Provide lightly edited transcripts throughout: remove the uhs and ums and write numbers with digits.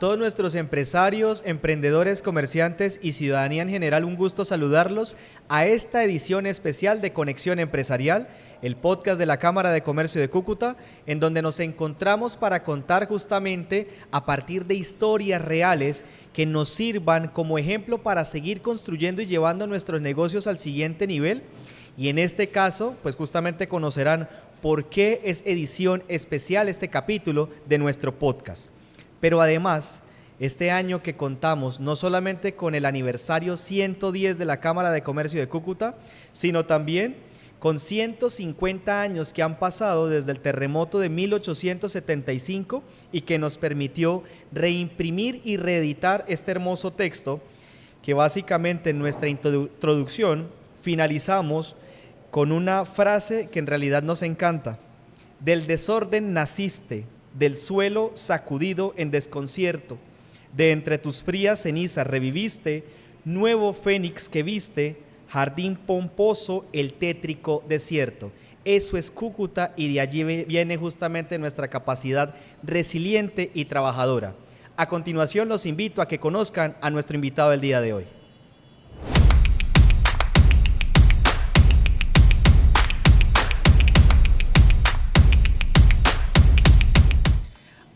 todos nuestros empresarios, emprendedores, comerciantes y ciudadanía en general, un gusto saludarlos a esta edición especial de Conexión Empresarial, el podcast de la Cámara de Comercio de Cúcuta, en donde nos encontramos para contar justamente a partir de historias reales que nos sirvan como ejemplo para seguir construyendo y llevando nuestros negocios al siguiente nivel. Y en este caso, pues justamente conocerán por qué es edición especial este capítulo de nuestro podcast. Pero además, este año que contamos no solamente con el aniversario 110 de la Cámara de Comercio de Cúcuta, sino también con 150 años que han pasado desde el terremoto de 1875 y que nos permitió reimprimir y reeditar este hermoso texto que básicamente en nuestra introducción finalizamos con una frase que en realidad nos encanta. Del desorden naciste, del suelo sacudido en desconcierto, de entre tus frías cenizas reviviste, nuevo fénix que viste, jardín pomposo, el tétrico desierto. Eso es Cúcuta y de allí viene justamente nuestra capacidad resiliente y trabajadora. A continuación los invito a que conozcan a nuestro invitado del día de hoy.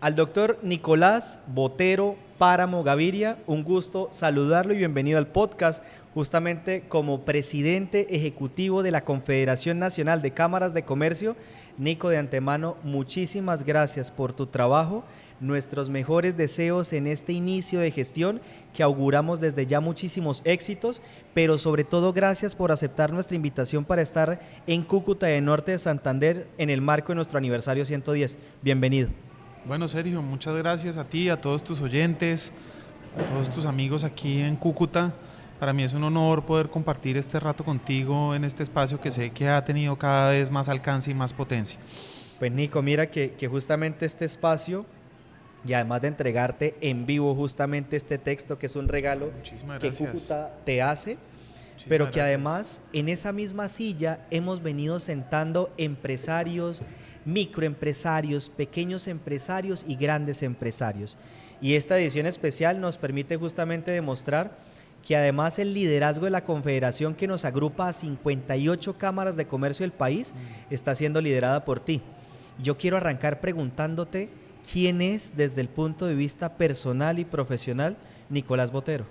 Al doctor Nicolás Botero Páramo Gaviria, un gusto saludarlo y bienvenido al podcast, justamente como presidente ejecutivo de la Confederación Nacional de Cámaras de Comercio. Nico, de antemano, muchísimas gracias por tu trabajo, nuestros mejores deseos en este inicio de gestión que auguramos desde ya muchísimos éxitos, pero sobre todo gracias por aceptar nuestra invitación para estar en Cúcuta de Norte de Santander en el marco de nuestro aniversario 110. Bienvenido. Bueno, Sergio, muchas gracias a ti, a todos tus oyentes, a todos tus amigos aquí en Cúcuta. Para mí es un honor poder compartir este rato contigo en este espacio que sé que ha tenido cada vez más alcance y más potencia. Pues Nico, mira que justamente este espacio, y además de entregarte en vivo justamente este texto, que es un regalo que Cúcuta te hace, pero que además en esa misma silla hemos venido sentando empresarios, microempresarios, pequeños empresarios y grandes empresarios. Y esta edición especial nos permite justamente demostrar que además el liderazgo de la Confederación, que nos agrupa a 58 cámaras de comercio del país, está siendo liderada por ti. Yo quiero arrancar preguntándote quién es, desde el punto de vista personal y profesional, Nicolás Botero.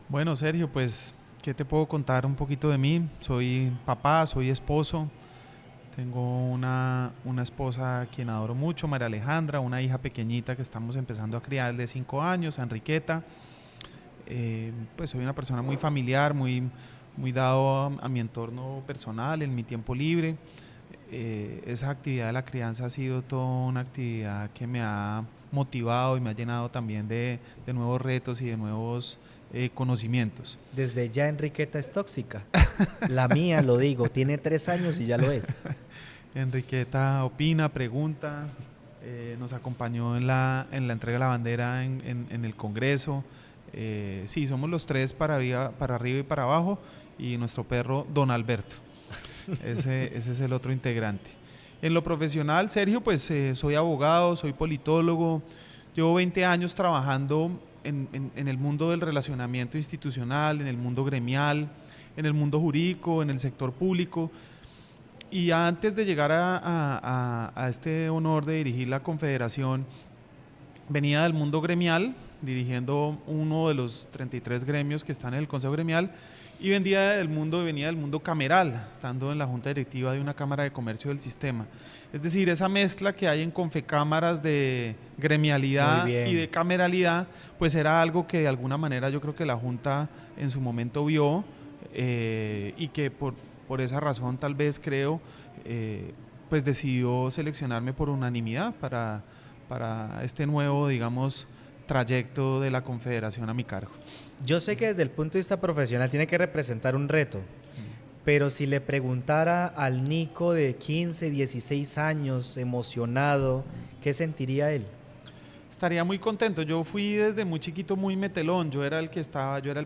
Bueno, Sergio, pues, ¿qué te puedo contar un poquito de mí? Soy papá, soy esposo. Tengo una esposa a quien adoro mucho, María Alejandra, una hija pequeñita que estamos empezando a criar de 5 años, Enriqueta. Pues soy una persona muy familiar, muy dado a mi entorno personal, en mi tiempo libre. Esa actividad de la crianza ha sido toda una actividad que me ha motivado y me ha llenado también de nuevos retos y de nuevos conocimientos. Desde ya Enriqueta es tóxica. La mía, lo digo, tiene 3 años y ya lo es. Enriqueta opina, pregunta, nos acompañó en la entrega de la bandera en el Congreso. Sí, somos los 3 para arriba y para abajo, y nuestro perro Don Alberto. Ese es el otro integrante. En lo profesional, Sergio, pues soy abogado, soy politólogo, llevo 20 años trabajando en el mundo del relacionamiento institucional, en el mundo gremial, en el mundo jurídico, en el sector público. Y antes de llegar a este honor de dirigir la Confederación, venía del mundo gremial, dirigiendo uno de los 33 gremios que están en el Consejo Gremial, y venía del mundo cameral, estando en la Junta Directiva de una Cámara de Comercio del sistema. Es decir, esa mezcla que hay en Confecámaras de gremialidad y de cameralidad, pues era algo que de alguna manera yo creo que la Junta en su momento vio, y que por esa razón tal vez creo, pues decidió seleccionarme por unanimidad para este nuevo, digamos, trayecto de la Confederación a mi cargo. Yo sé que desde el punto de vista profesional tiene que representar un reto, pero si le preguntara al Nico de 15, 16 años, emocionado, ¿qué sentiría él? Estaría muy contento. Yo fui desde muy chiquito muy metelón. Yo era el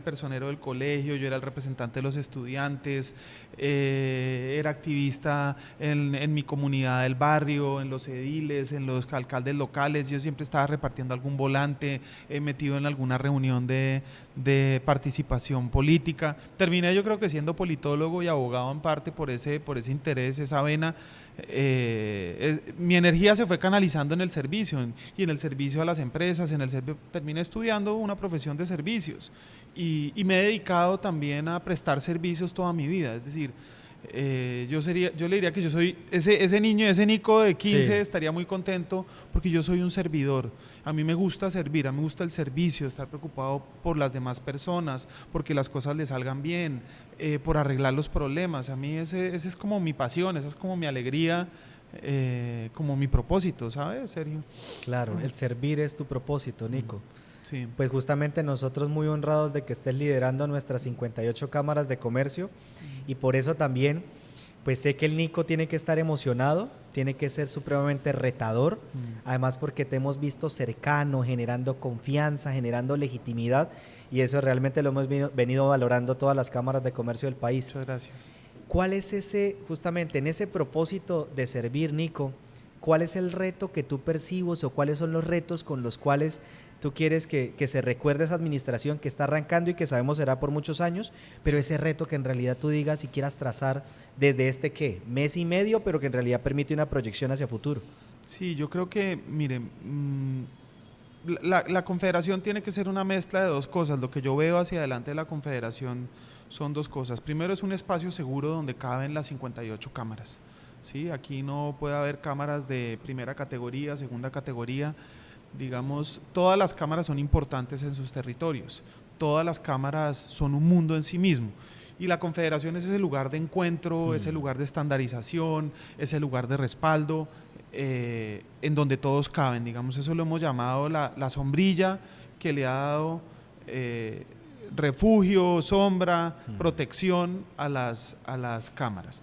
personero del colegio, yo era el representante de los estudiantes, era activista en mi comunidad del barrio, en los ediles, en los alcaldes locales. Yo siempre estaba repartiendo algún volante, metido en alguna reunión de participación política. Terminé yo creo que siendo politólogo y abogado en parte por ese interés, esa vena. Mi energía se fue canalizando en el servicio y en el servicio a las empresas, terminé estudiando una profesión de servicios y me he dedicado también a prestar servicios toda mi vida, es decir, yo le diría que yo soy ese niño, ese Nico de 15, sí, estaría muy contento porque yo soy un servidor. A mí me gusta servir, a mí me gusta el servicio, estar preocupado por las demás personas, porque las cosas le salgan bien, por arreglar los problemas. A mí ese es como mi pasión, esa es como mi alegría, como mi propósito, ¿sabes, Sergio? Claro, el servir es tu propósito, Nico. Sí. Pues justamente nosotros muy honrados de que estés liderando nuestras 58 cámaras de comercio y por eso también pues sé que el Nico tiene que estar emocionado, tiene que ser supremamente retador, además porque te hemos visto cercano, generando confianza, generando legitimidad y eso realmente lo hemos venido valorando todas las cámaras de comercio del país. Muchas gracias. ¿Cuál es justamente en ese propósito de servir, Nico, cuál es el reto que tú percibes o cuáles son los retos con los cuales tú quieres que se recuerde esa administración que está arrancando y que sabemos será por muchos años, pero ese reto que en realidad tú digas y quieras trazar desde ¿qué? Mes y medio, pero que en realidad permite una proyección hacia futuro? Sí, yo creo que, miren, la confederación tiene que ser una mezcla de dos cosas. Lo que yo veo hacia adelante de la confederación son dos cosas. Primero, es un espacio seguro donde caben las 58 cámaras. ¿Sí? Aquí no puede haber cámaras de primera categoría, segunda categoría. Digamos, todas las cámaras son importantes en sus territorios, todas las cámaras son un mundo en sí mismo y la confederación es ese lugar de encuentro, ese lugar de estandarización, ese lugar de respaldo, en donde todos caben, digamos, eso lo hemos llamado la sombrilla que le ha dado refugio, sombra, protección a las cámaras.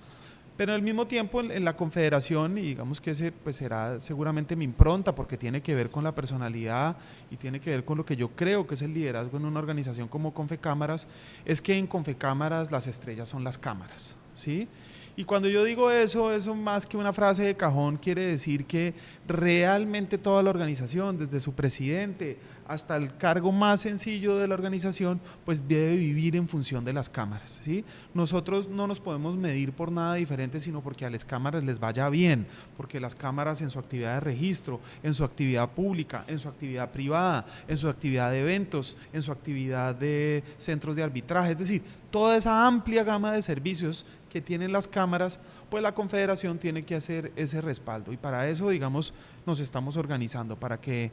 Pero al mismo tiempo en la confederación, y digamos que ese pues será seguramente mi impronta porque tiene que ver con la personalidad y tiene que ver con lo que yo creo que es el liderazgo en una organización como Confecámaras, es que en Confecámaras las estrellas son las cámaras, ¿sí? Y cuando yo digo eso más que una frase de cajón quiere decir que realmente toda la organización, desde su presidente hasta el cargo más sencillo de la organización, pues debe vivir en función de las cámaras, ¿sí? Nosotros no nos podemos medir por nada diferente, sino porque a las cámaras les vaya bien, porque las cámaras en su actividad de registro, en su actividad pública, en su actividad privada, en su actividad de eventos, en su actividad de centros de arbitraje, es decir, toda esa amplia gama de servicios que tienen las cámaras, pues la confederación tiene que hacer ese respaldo y para eso, digamos, nos estamos organizando para que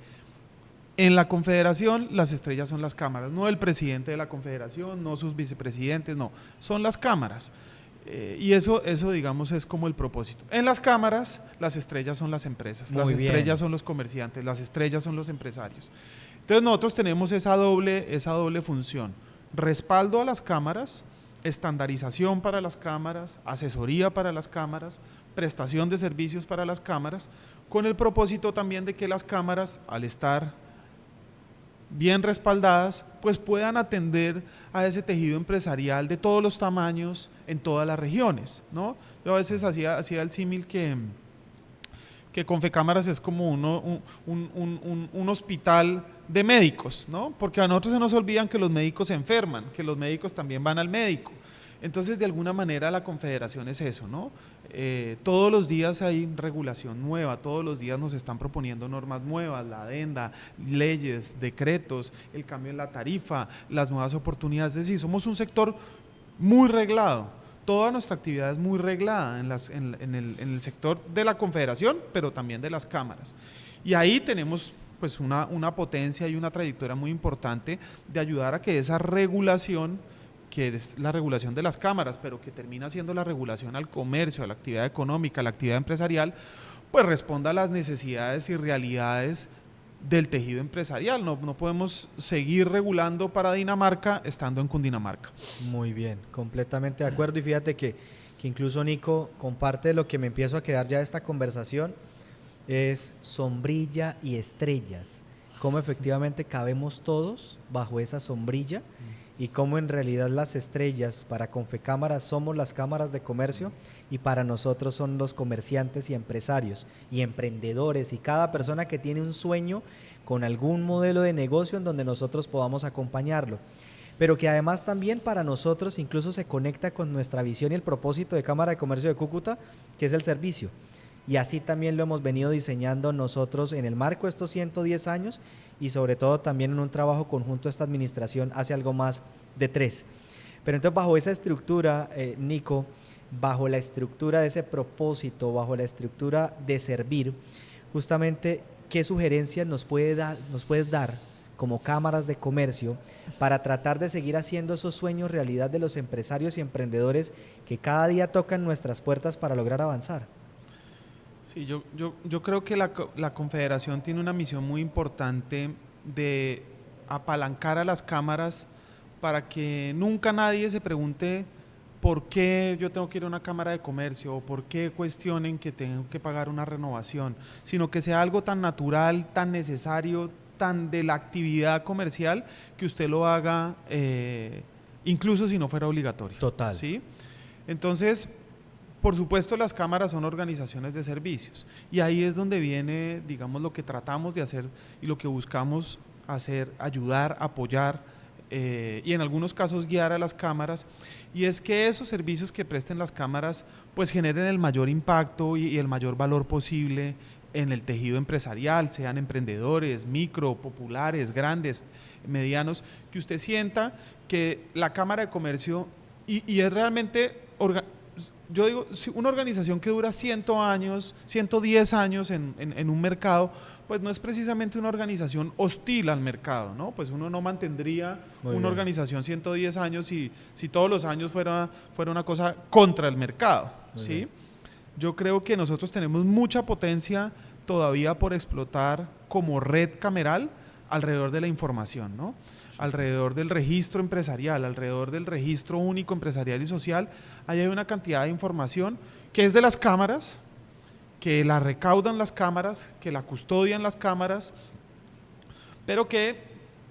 en la confederación las estrellas son las cámaras, no el presidente de la confederación, no sus vicepresidentes, no, son las cámaras. Y eso digamos es como el propósito. En las cámaras las estrellas son las empresas, las estrellas son los comerciantes, las estrellas son los empresarios. Entonces nosotros tenemos esa doble función, respaldo a las cámaras, estandarización para las cámaras, asesoría para las cámaras, prestación de servicios para las cámaras, con el propósito también de que las cámaras, al estar bien respaldadas, pues puedan atender a ese tejido empresarial de todos los tamaños en todas las regiones, ¿no? Yo a veces hacía el símil que Confecámaras es como un hospital de médicos, ¿no? Porque a nosotros se nos olvidan que los médicos se enferman, que los médicos también van al médico. Entonces, de alguna manera la confederación es eso, ¿no? Todos los días hay regulación nueva, todos los días nos están proponiendo normas nuevas, la adenda, leyes, decretos, el cambio en la tarifa, las nuevas oportunidades. Es decir, somos un sector muy reglado. Toda nuestra actividad es muy reglada en el sector de la confederación, pero también de las cámaras. Y ahí tenemos pues una potencia y una trayectoria muy importante de ayudar a que esa regulación, que es la regulación de las cámaras, pero que termina siendo la regulación al comercio, a la actividad económica, a la actividad empresarial, pues responda a las necesidades y realidades del tejido empresarial. No podemos seguir regulando para Dinamarca estando en Cundinamarca. Muy bien, completamente de acuerdo y fíjate que incluso Nico comparte de lo que me empiezo a quedar ya de esta conversación es sombrilla y estrellas. cómo efectivamente cabemos todos bajo esa sombrilla y cómo en realidad las estrellas para Confecámaras somos las cámaras de comercio y para nosotros son los comerciantes y empresarios y emprendedores y cada persona que tiene un sueño con algún modelo de negocio en donde nosotros podamos acompañarlo. Pero que además también para nosotros incluso se conecta con nuestra visión y el propósito de Cámara de Comercio de Cúcuta, que es el servicio. Y así también lo hemos venido diseñando nosotros en el marco de estos 110 años y sobre todo también en un trabajo conjunto de esta administración hace algo más de 3. Pero entonces bajo esa estructura, Nico, bajo la estructura de ese propósito, bajo la estructura de servir, justamente, ¿qué sugerencias nos puedes dar como cámaras de comercio para tratar de seguir haciendo esos sueños realidad de los empresarios y emprendedores que cada día tocan nuestras puertas para lograr avanzar? Sí, yo creo que la Confederación tiene una misión muy importante de apalancar a las cámaras para que nunca nadie se pregunte por qué yo tengo que ir a una cámara de comercio o por qué cuestionen que tengo que pagar una renovación, sino que sea algo tan natural, tan necesario, tan de la actividad comercial que usted lo haga incluso si no fuera obligatorio. Total. ¿Sí? Entonces, por supuesto, las cámaras son organizaciones de servicios y ahí es donde viene, digamos, lo que tratamos de hacer y lo que buscamos hacer, ayudar, apoyar y en algunos casos guiar a las cámaras, y es que esos servicios que presten las cámaras pues generen el mayor impacto y el mayor valor posible en el tejido empresarial, sean emprendedores, micro, populares, grandes, medianos, que usted sienta que la Cámara de Comercio y es realmente... Yo digo, una organización que dura 100 años, 110 años en un mercado, pues no es precisamente una organización hostil al mercado, ¿no? Pues uno no mantendría una organización 110 años si todos los años fuera una cosa contra el mercado, ¿sí? Yo creo que nosotros tenemos mucha potencia todavía por explotar como red cameral alrededor de la información, ¿no? Alrededor del registro empresarial, alrededor del registro único empresarial y social, ahí hay una cantidad de información que es de las cámaras, que la recaudan las cámaras, que la custodian las cámaras, pero que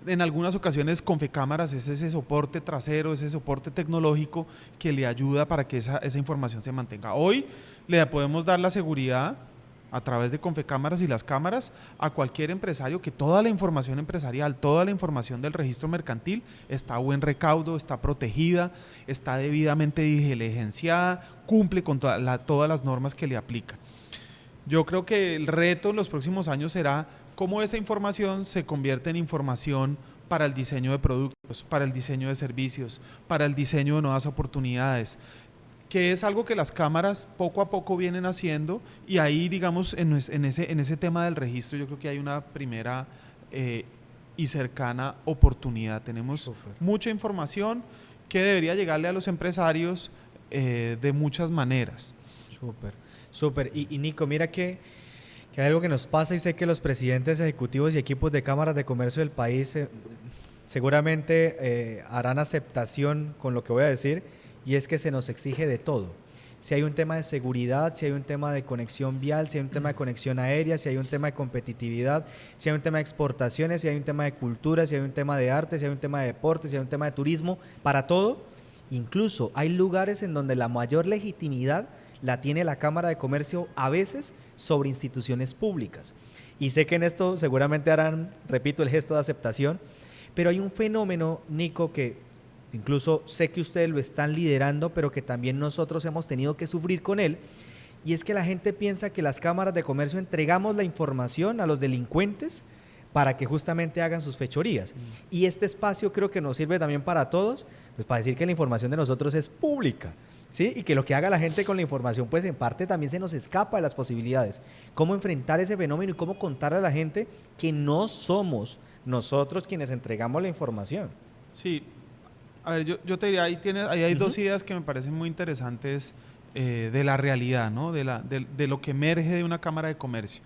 en algunas ocasiones Confecámaras es ese soporte trasero, ese soporte tecnológico que le ayuda para que esa información se mantenga. Hoy le podemos dar la seguridad a través de Confecámaras y las cámaras a cualquier empresario que toda la información empresarial, toda la información del registro mercantil está a buen recaudo, está protegida, está debidamente diligenciada, cumple con todas las normas que le aplican. Yo creo que el reto en los próximos años será cómo esa información se convierte en información para el diseño de productos, para el diseño de servicios, para el diseño de nuevas oportunidades, que es algo que las cámaras poco a poco vienen haciendo, y ahí, digamos, en ese tema del registro yo creo que hay una primera y cercana oportunidad. Tenemos mucha información que debería llegarle a los empresarios de muchas maneras. Súper. Y Nico, mira que hay algo que nos pasa, y sé que los presidentes ejecutivos y equipos de cámaras de comercio del país seguramente harán aceptación con lo que voy a decir, y es que se nos exige de todo. Si hay un tema de seguridad, si hay un tema de conexión vial, si hay un tema de conexión aérea, si hay un tema de competitividad, si hay un tema de exportaciones, si hay un tema de cultura, si hay un tema de arte, si hay un tema de deporte, si hay un tema de turismo, para todo. Incluso hay lugares en donde la mayor legitimidad la tiene la Cámara de Comercio a veces sobre instituciones públicas. Y sé que en esto seguramente harán, repito, el gesto de aceptación, pero hay un fenómeno, Nico, que incluso sé que ustedes lo están liderando, pero que también nosotros hemos tenido que sufrir con él, y es que la gente piensa que las cámaras de comercio entregamos la información a los delincuentes para que justamente hagan sus fechorías. Y este espacio creo que nos sirve también para todos, pues para decir que la información de nosotros es pública, ¿sí? Y que lo que haga la gente con la información, pues en parte también se nos escapa de las posibilidades. ¿Cómo enfrentar ese fenómeno y cómo contarle a la gente que no somos nosotros quienes entregamos la información? Sí. A ver, yo te diría, ahí hay dos ideas que me parecen muy interesantes de la realidad, ¿no? de lo que emerge de una cámara de comercio.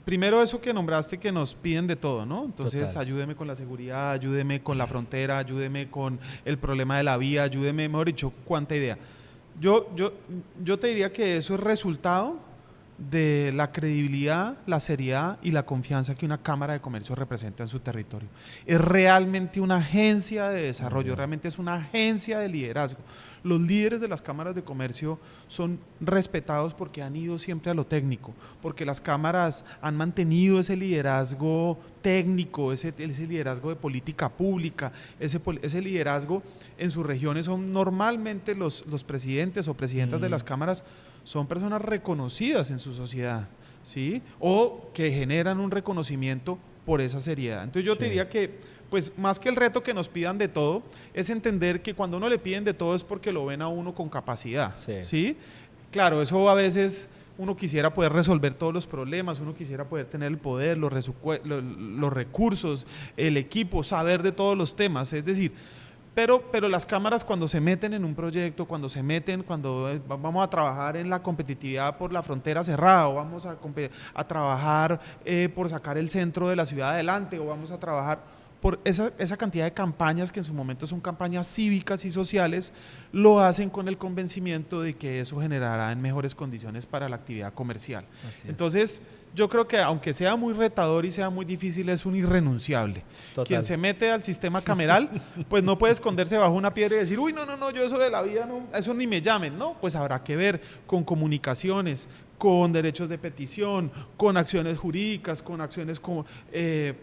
Primero, eso que nombraste, que nos piden de todo, ¿no? Entonces, total, ayúdeme con la seguridad, ayúdeme con la frontera, ayúdeme con el problema de la vía, ayúdeme, mejor dicho, cuánta idea. Yo te diría que eso es resultado de la credibilidad, la seriedad y la confianza que una Cámara de Comercio representa en su territorio. Es realmente una agencia de desarrollo, realmente es una agencia de liderazgo. Los líderes de las cámaras de comercio son respetados porque han ido siempre a lo técnico, porque las cámaras han mantenido ese liderazgo técnico, ese liderazgo de política pública, ese liderazgo en sus regiones. Son normalmente los presidentes o presidentas de las cámaras son personas reconocidas en su sociedad, ¿sí? O que generan un reconocimiento por esa seriedad. Entonces yo te diría que, pues más que el reto que nos pidan de todo, es entender que cuando uno le piden de todo es porque lo ven a uno con capacidad, ¿sí? Claro, eso a veces uno quisiera poder resolver todos los problemas, uno quisiera poder tener el poder, los recursos, el equipo, saber de todos los temas, es decir, pero las cámaras cuando se meten en un proyecto, cuando vamos a trabajar en la competitividad por la frontera cerrada, o vamos a trabajar por sacar el centro de la ciudad adelante, o vamos a trabajar por esa cantidad de campañas que en su momento son campañas cívicas y sociales, lo hacen con el convencimiento de que eso generará en mejores condiciones para la actividad comercial. Entonces, yo creo que aunque sea muy retador y sea muy difícil, es un irrenunciable. Total. Quien se mete al sistema cameral, pues no puede esconderse bajo una piedra y decir, uy, no, yo eso de la vida, no, eso ni me llamen, no, pues habrá que ver con comunicaciones, con derechos de petición, con acciones jurídicas, con acciones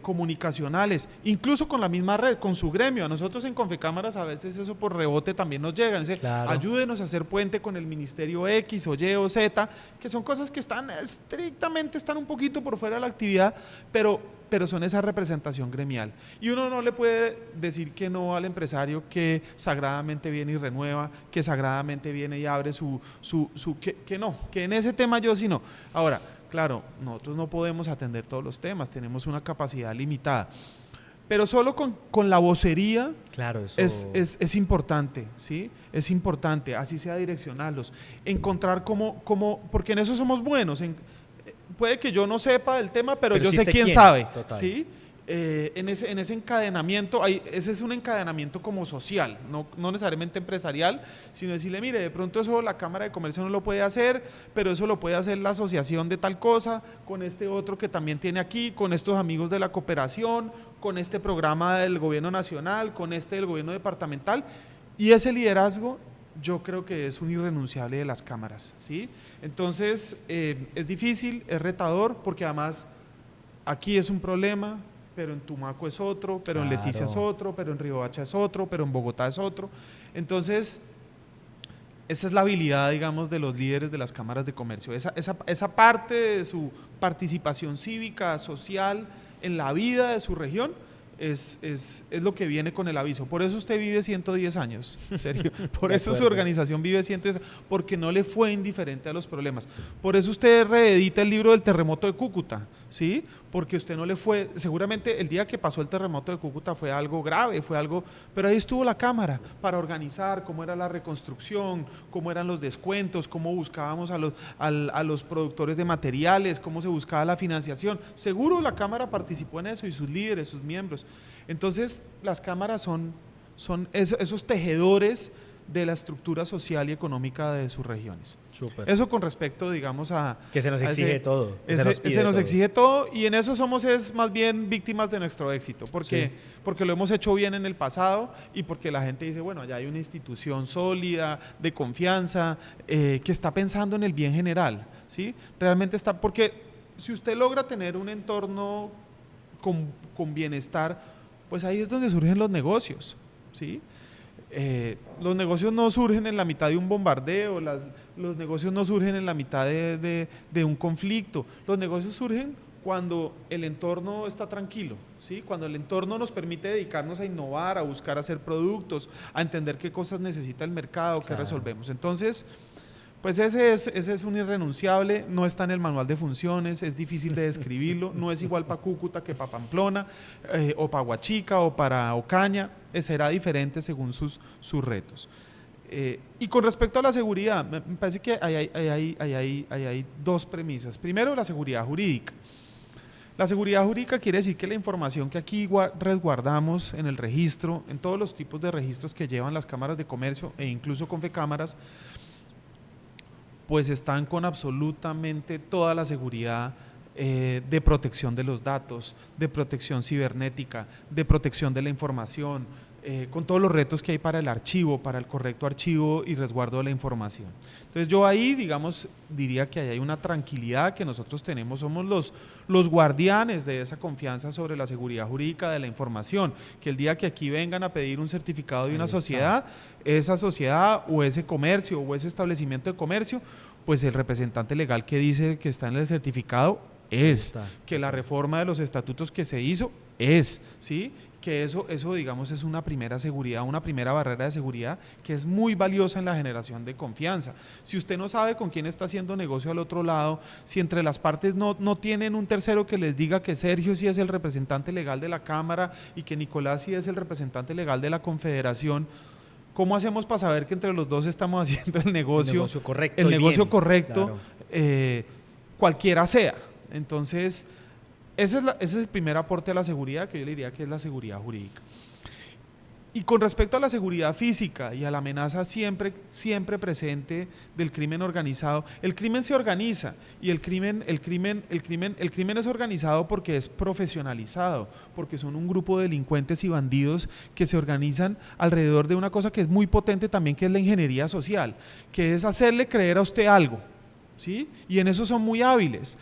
comunicacionales, incluso con la misma red, con su gremio. A nosotros en Confecámaras a veces eso por rebote también nos llega. Dice, claro, ayúdenos a hacer puente con el ministerio X o Y o Z, que son cosas que están un poquito por fuera de la actividad, pero son esa representación gremial. Y uno no le puede decir que no al empresario que sagradamente viene y renueva, que sagradamente viene y abre que en ese tema yo sí no. Ahora, claro, nosotros no podemos atender todos los temas, tenemos una capacidad limitada, pero solo con la vocería, claro, eso es importante, ¿sí? Es importante, así sea direccionarlos, encontrar cómo porque en eso somos buenos, puede que yo no sepa del tema, pero yo sí sé quién sabe, ¿sí? En ese encadenamiento, ese es un encadenamiento como social, no necesariamente empresarial, sino decirle, mire, de pronto eso la Cámara de Comercio no lo puede hacer, pero eso lo puede hacer la asociación de tal cosa, con este otro que también tiene aquí, con estos amigos de la cooperación, con este programa del gobierno nacional, con este del gobierno departamental, y ese liderazgo yo creo que es un irrenunciable de las cámaras, ¿sí? Entonces, es difícil, es retador, porque además aquí es un problema, pero en Tumaco es otro, pero claro, en Leticia es otro, pero en Riohacha es otro, pero en Bogotá es otro. Entonces, esa es la habilidad, digamos, de los líderes de las cámaras de comercio, esa parte de su participación cívica, social, en la vida de su región, es lo que viene con el aviso. Por eso usted vive 110 años, en serio. Por eso su organización vive 110 años, porque no le fue indiferente a los problemas. Por eso usted reedita el libro del terremoto de Cúcuta, ¿sí? Porque usted no le fue, seguramente el día que pasó el terremoto de Cúcuta fue algo grave, pero ahí estuvo la Cámara para organizar cómo era la reconstrucción, cómo eran los descuentos, cómo buscábamos a los productores de materiales, cómo se buscaba la financiación. Seguro la Cámara participó en eso y sus líderes, sus miembros. Entonces, las cámaras son esos tejedores de la estructura social y económica de sus regiones. Súper. Eso con respecto, digamos, a... Que se nos exige todo. Se nos exige todo, y en eso somos más bien víctimas de nuestro éxito, porque lo hemos hecho bien en el pasado y porque la gente dice, bueno, allá hay una institución sólida, de confianza, que está pensando en el bien general, ¿sí? Realmente está... Porque si usted logra tener un entorno con bienestar, pues ahí es donde surgen los negocios, ¿sí? Los negocios no surgen en la mitad de un bombardeo, los negocios no surgen en la mitad de un conflicto, los negocios surgen cuando el entorno está tranquilo, ¿sí? Cuando el entorno nos permite dedicarnos a innovar, a buscar hacer productos, a entender qué cosas necesita el mercado, qué resolvemos. Entonces, pues ese es un irrenunciable, no está en el manual de funciones, es difícil de describirlo, no es igual para Cúcuta que para Pamplona, o para Huachica o para Ocaña, será diferente según sus retos. Y con respecto a la seguridad, me parece que hay dos premisas. Primero, la seguridad jurídica. La seguridad jurídica quiere decir que la información que aquí resguardamos en el registro, en todos los tipos de registros que llevan las cámaras de comercio e incluso Confecámaras, pues están con absolutamente toda la seguridad de protección de los datos, de protección cibernética, de protección de la información, con todos los retos que hay para el archivo, para el correcto archivo y resguardo de la información. Entonces yo ahí, digamos, diría que ahí hay una tranquilidad que nosotros tenemos, somos los guardianes de esa confianza sobre la seguridad jurídica de la información, que el día que aquí vengan a pedir un certificado de una sociedad, esa sociedad o ese comercio o ese establecimiento de comercio, pues el representante legal que dice que está en el certificado que la reforma de los estatutos que se hizo ¿sí? Que eso digamos es una primera seguridad, una primera barrera de seguridad que es muy valiosa en la generación de confianza. Si usted no sabe con quién está haciendo negocio al otro lado, si entre las partes no tienen un tercero que les diga que Sergio sí es el representante legal de la Cámara y que Nicolás sí es el representante legal de la Confederación, ¿cómo hacemos para saber que entre los dos estamos haciendo el negocio correcto? El negocio correcto, claro. Cualquiera sea. Entonces, ese es el primer aporte a la seguridad, que yo le diría que es la seguridad jurídica. Y con respecto a la seguridad física y a la amenaza siempre presente del crimen organizado, el crimen se organiza y el crimen es organizado porque es profesionalizado, porque son un grupo de delincuentes y bandidos que se organizan alrededor de una cosa que es muy potente también, que es la ingeniería social, que es hacerle creer a usted algo. ¿Sí? Y en eso son muy hábiles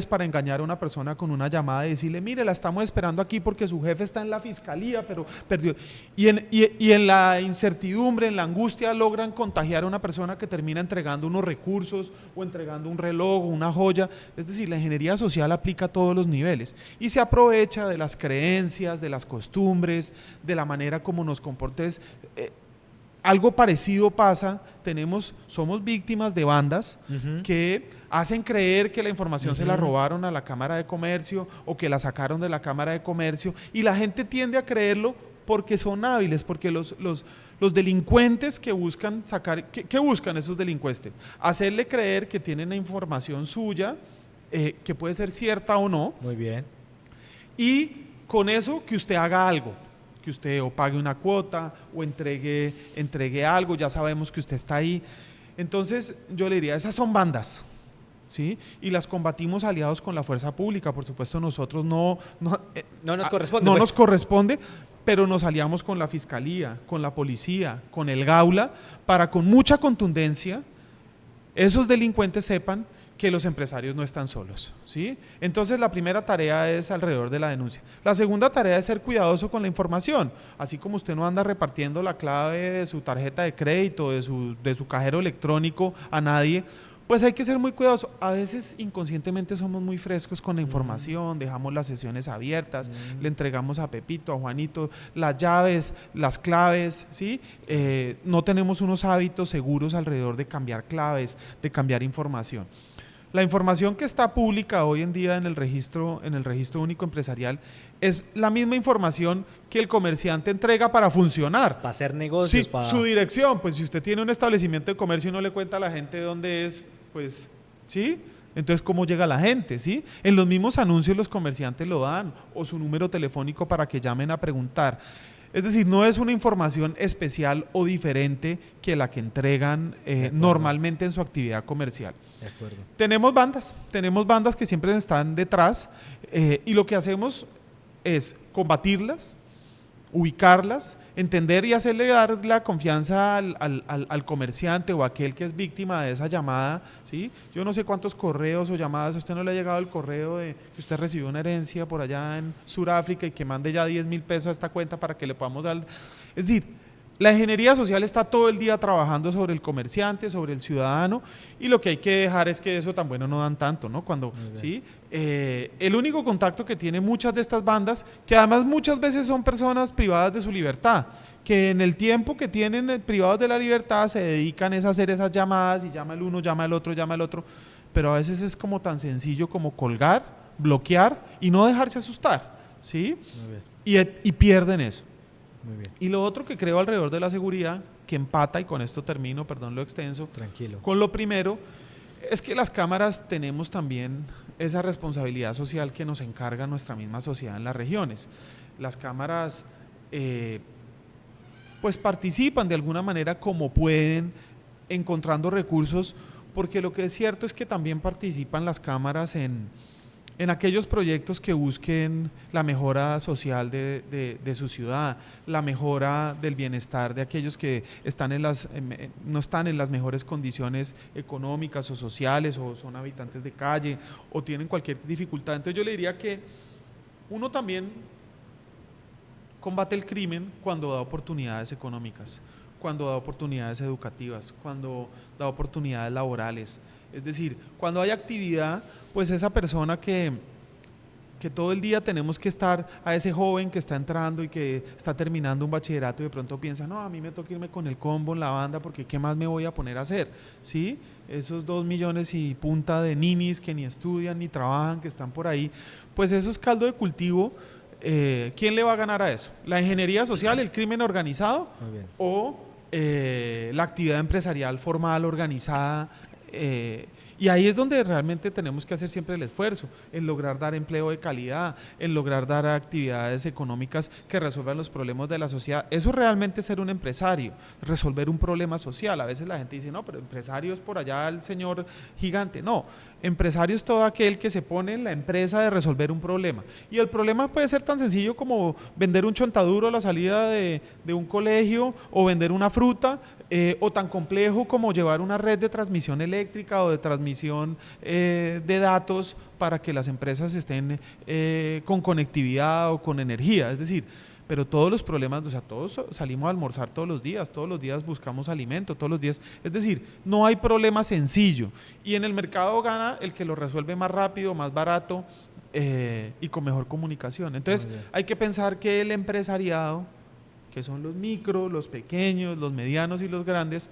para engañar a una persona con una llamada y decirle, mire, la estamos esperando aquí porque su jefe está en la fiscalía, pero perdió. Y en la incertidumbre, en la angustia, logran contagiar a una persona que termina entregando unos recursos o entregando un reloj o una joya. Es decir, la ingeniería social aplica a todos los niveles y se aprovecha de las creencias, de las costumbres, de la manera como nos comportemos. Algo parecido pasa, somos víctimas de bandas que hacen creer que la información se la robaron a la Cámara de Comercio o que la sacaron de la Cámara de Comercio y la gente tiende a creerlo porque son hábiles, porque los delincuentes que buscan sacar, ¿qué buscan esos delincuentes? Hacerle creer que tienen la información suya, que puede ser cierta o no. Muy bien. Y con eso que usted haga algo. Que usted o pague una cuota o entregue algo, ya sabemos que usted está ahí. Entonces yo le diría, esas son bandas, ¿sí? Y las combatimos aliados con la fuerza pública, por supuesto nosotros no nos corresponde, pero nos aliamos con la fiscalía, con la policía, con el Gaula, para con mucha contundencia esos delincuentes sepan que los empresarios no están solos, ¿sí? Entonces la primera tarea es alrededor de la denuncia. La segunda tarea es ser cuidadoso con la información, así como usted no anda repartiendo la clave de su tarjeta de crédito, de su cajero electrónico a nadie, pues hay que ser muy cuidadoso. A veces inconscientemente somos muy frescos con la información, dejamos las sesiones abiertas, le entregamos a Pepito, a Juanito, las llaves, las claves, ¿sí? No tenemos unos hábitos seguros alrededor de cambiar claves, de cambiar información. La información que está pública hoy en día en el registro único empresarial es la misma información que el comerciante entrega para funcionar. Para hacer negocios. Sí, su dirección, pues si usted tiene un establecimiento de comercio y no le cuenta a la gente dónde es, pues, ¿sí? Entonces, ¿cómo llega la gente? ¿Sí? En los mismos anuncios los comerciantes lo dan, o su número telefónico para que llamen a preguntar. Es decir, no es una información especial o diferente que la que entregan normalmente en su actividad comercial. De acuerdo. Tenemos bandas que siempre están detrás y lo que hacemos es combatirlas, ubicarlas, entender y hacerle dar la confianza al comerciante o aquel que es víctima de esa llamada, ¿sí? Yo no sé cuántos correos o llamadas, a usted no le ha llegado el correo de que usted recibió una herencia por allá en Sudáfrica y que mande ya 10.000 pesos a esta cuenta para que le podamos dar. Es decir, la ingeniería social está todo el día trabajando sobre el comerciante, sobre el ciudadano, y lo que hay que dejar es que eso tan bueno no dan tanto, ¿no? Cuando, ¿sí? El único contacto que tienen muchas de estas bandas, que además muchas veces son personas privadas de su libertad, que en el tiempo que tienen privados de la libertad se dedican a hacer esas llamadas y llama el uno, llama el otro, pero a veces es como tan sencillo como colgar, bloquear y no dejarse asustar, ¿sí? Y pierden eso. Muy bien. Y lo otro que creo alrededor de la seguridad, que empata, y con esto termino, perdón lo extenso, tranquilo, con lo primero, es que las cámaras tenemos también esa responsabilidad social que nos encarga nuestra misma sociedad en las regiones. Las cámaras pues participan de alguna manera como pueden, encontrando recursos porque lo que es cierto es que también participan las cámaras en aquellos proyectos que busquen la mejora social de su ciudad, la mejora del bienestar de aquellos que están no están en las mejores condiciones económicas o sociales, o son habitantes de calle, o tienen cualquier dificultad. Entonces yo le diría que uno también combate el crimen cuando da oportunidades económicas, cuando da oportunidades educativas, cuando da oportunidades laborales. Es decir, cuando hay actividad, pues esa persona que todo el día tenemos que estar, a ese joven que está entrando y que está terminando un bachillerato y de pronto piensa, no, a mí me toca irme con el combo en la banda porque ¿qué más me voy a poner a hacer? ¿Sí? Esos 2 millones y punta de ninis que ni estudian ni trabajan, que están por ahí, pues eso es caldo de cultivo. ¿Quién le va a ganar a eso? ¿La ingeniería social, el crimen organizado? ¿O la actividad empresarial formal, organizada? Y ahí es donde realmente tenemos que hacer siempre el esfuerzo, en lograr dar empleo de calidad, en lograr dar actividades económicas que resuelvan los problemas de la sociedad. Eso es realmente ser un empresario, resolver un problema social. A veces la gente dice, no, pero empresario es por allá el señor gigante. No, empresario es todo aquel que se pone en la empresa de resolver un problema. Y el problema puede ser tan sencillo como vender un chontaduro a la salida de un colegio, o vender una fruta, o tan complejo como llevar una red de transmisión eléctrica o de transmisión de datos para que las empresas estén con conectividad o con energía. Es decir, pero todos los problemas, o sea, todos salimos a almorzar todos los días buscamos alimento, todos los días. Es decir, no hay problema sencillo. Y en el mercado gana el que lo resuelve más rápido, más barato y con mejor comunicación. Entonces, hay que pensar que el empresariado, que son los micros, los pequeños, los medianos y los grandes,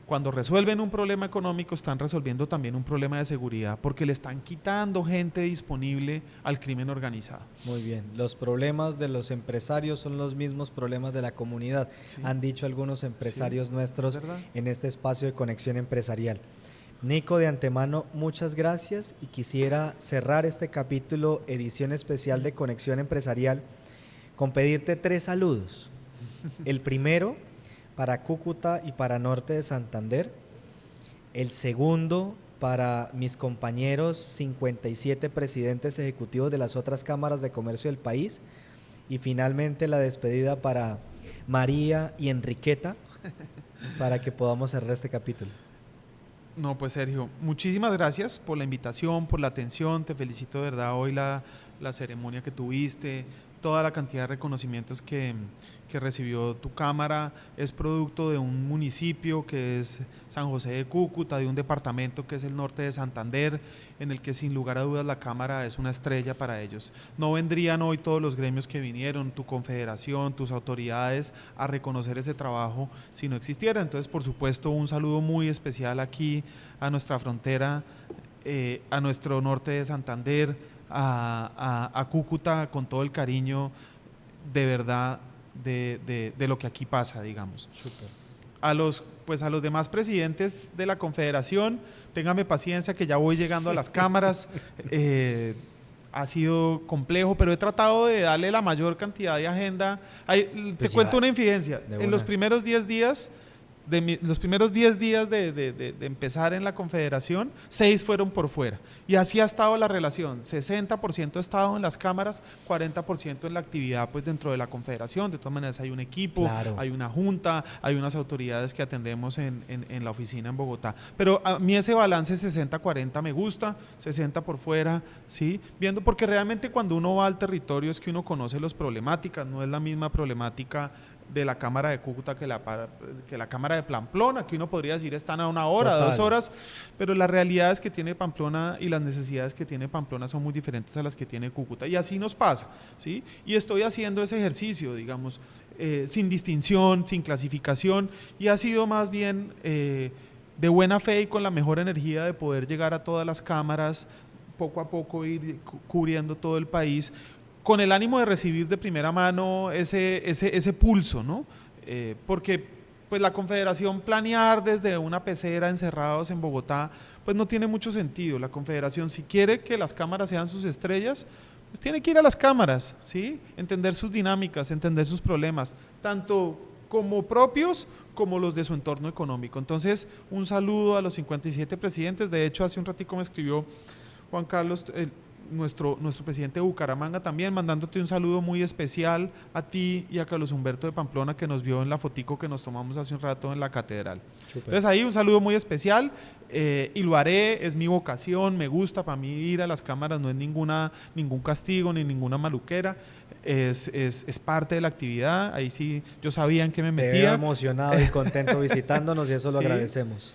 cuando resuelven un problema económico están resolviendo también un problema de seguridad, porque le están quitando gente disponible al crimen organizado. Muy bien, los problemas de los empresarios son los mismos problemas de la comunidad, sí. Han dicho algunos empresarios nuestros en este espacio de conexión empresarial. Nico, de antemano, muchas gracias, y quisiera cerrar este capítulo, edición especial de Conexión Empresarial, con pedirte 3 saludos. El primero para Cúcuta y para Norte de Santander. El segundo para mis compañeros 57 presidentes ejecutivos de las otras cámaras de comercio del país. Y finalmente la despedida para María y Enriqueta, para que podamos cerrar este capítulo. No, pues Sergio, muchísimas gracias por la invitación, por la atención. Te felicito de verdad hoy la ceremonia que tuviste, toda la cantidad de reconocimientos que recibió tu cámara. Es producto de un municipio que es San José de Cúcuta, de un departamento que es el Norte de Santander, en el que sin lugar a dudas la cámara es una estrella para ellos. No vendrían hoy todos los gremios que vinieron, tu confederación, tus autoridades, a reconocer ese trabajo si no existiera. Entonces, por supuesto, un saludo muy especial aquí a nuestra frontera, a nuestro Norte de Santander, a Cúcuta, con todo el cariño de verdad de lo que aquí pasa, digamos. Súper. A los demás presidentes de la confederación, téngame paciencia que ya voy llegando a las cámaras. Ha sido complejo, pero he tratado de darle la mayor cantidad de agenda. Te cuento una infidencia. En los primeros 10 días de empezar en la confederación, 6 fueron por fuera, y así ha estado la relación. 60% ha estado en las cámaras, 40% en la actividad pues dentro de la confederación. De todas maneras hay un equipo, claro, hay una junta, hay unas autoridades que atendemos en la oficina en Bogotá, pero a mí ese balance 60-40 me gusta, 60 por fuera, ¿sí? Viendo, porque realmente cuando uno va al territorio es que uno conoce las problemáticas. No es la misma problemática de la Cámara de Cúcuta que la Cámara de Pamplona, que uno podría decir están a 1 hora, total, 2 horas, pero las realidades que tiene Pamplona y las necesidades que tiene Pamplona son muy diferentes a las que tiene Cúcuta, y así nos pasa, ¿sí? Y estoy haciendo ese ejercicio, digamos, sin distinción, sin clasificación, y ha sido más bien de buena fe y con la mejor energía de poder llegar a todas las cámaras, poco a poco ir cubriendo todo el país, con el ánimo de recibir de primera mano ese pulso, ¿no? Porque pues la confederación planear desde una pecera encerrados en Bogotá, pues no tiene mucho sentido. La confederación, si quiere que las cámaras sean sus estrellas, pues tiene que ir a las cámaras, ¿sí? Entender sus dinámicas, entender sus problemas, tanto como propios, como los de su entorno económico. Entonces, un saludo a los 57 presidentes. De hecho, hace un ratico me escribió Juan Carlos, nuestro presidente de Bucaramanga también, mandándote un saludo muy especial a ti y a Carlos Humberto de Pamplona, que nos vio en la fotico que nos tomamos hace un rato en la catedral. Super. Entonces ahí un saludo muy especial, y lo haré, es mi vocación, me gusta, para mí ir a las cámaras no es ningún castigo ni ninguna maluquera, es parte de la actividad. Ahí sí yo sabía en qué me metía. Te veo emocionado y contento visitándonos y eso lo agradecemos.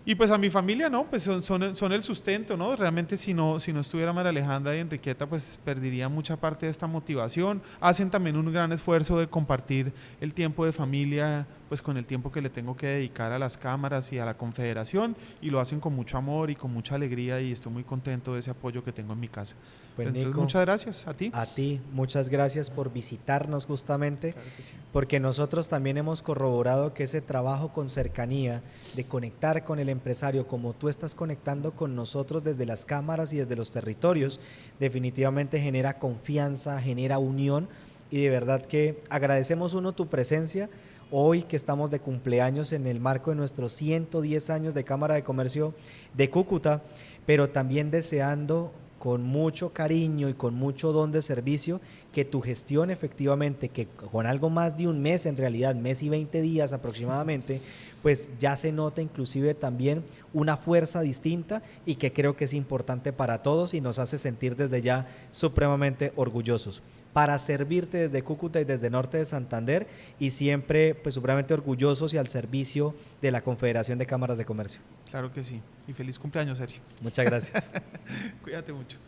Y pues a mi familia, ¿no? Pues son el sustento, ¿no? Realmente si no estuviera María Alejandra y Enriqueta, pues perdería mucha parte de esta motivación. Hacen también un gran esfuerzo de compartir el tiempo de familia, pues con el tiempo que le tengo que dedicar a las cámaras y a la confederación, y lo hacen con mucho amor y con mucha alegría, y estoy muy contento de ese apoyo que tengo en mi casa. Pues entonces, Nico, muchas gracias a ti. A ti, muchas gracias por visitarnos justamente, Claro que sí. Porque nosotros también hemos corroborado que ese trabajo con cercanía, de conectar con el empresario, como tú estás conectando con nosotros desde las cámaras y desde los territorios, definitivamente genera confianza, genera unión, y de verdad que agradecemos tu presencia hoy que estamos de cumpleaños en el marco de nuestros 110 años de Cámara de Comercio de Cúcuta, pero también deseando con mucho cariño y con mucho don de servicio que tu gestión efectivamente, que con algo más de un mes, en realidad mes y 20 días aproximadamente, pues ya se nota inclusive también una fuerza distinta, y que creo que es importante para todos y nos hace sentir desde ya supremamente orgullosos para servirte desde Cúcuta y desde Norte de Santander, y siempre pues supremamente orgullosos y al servicio de la Confederación de Cámaras de Comercio. Claro que sí, y feliz cumpleaños, Sergio. Muchas gracias. Cuídate mucho.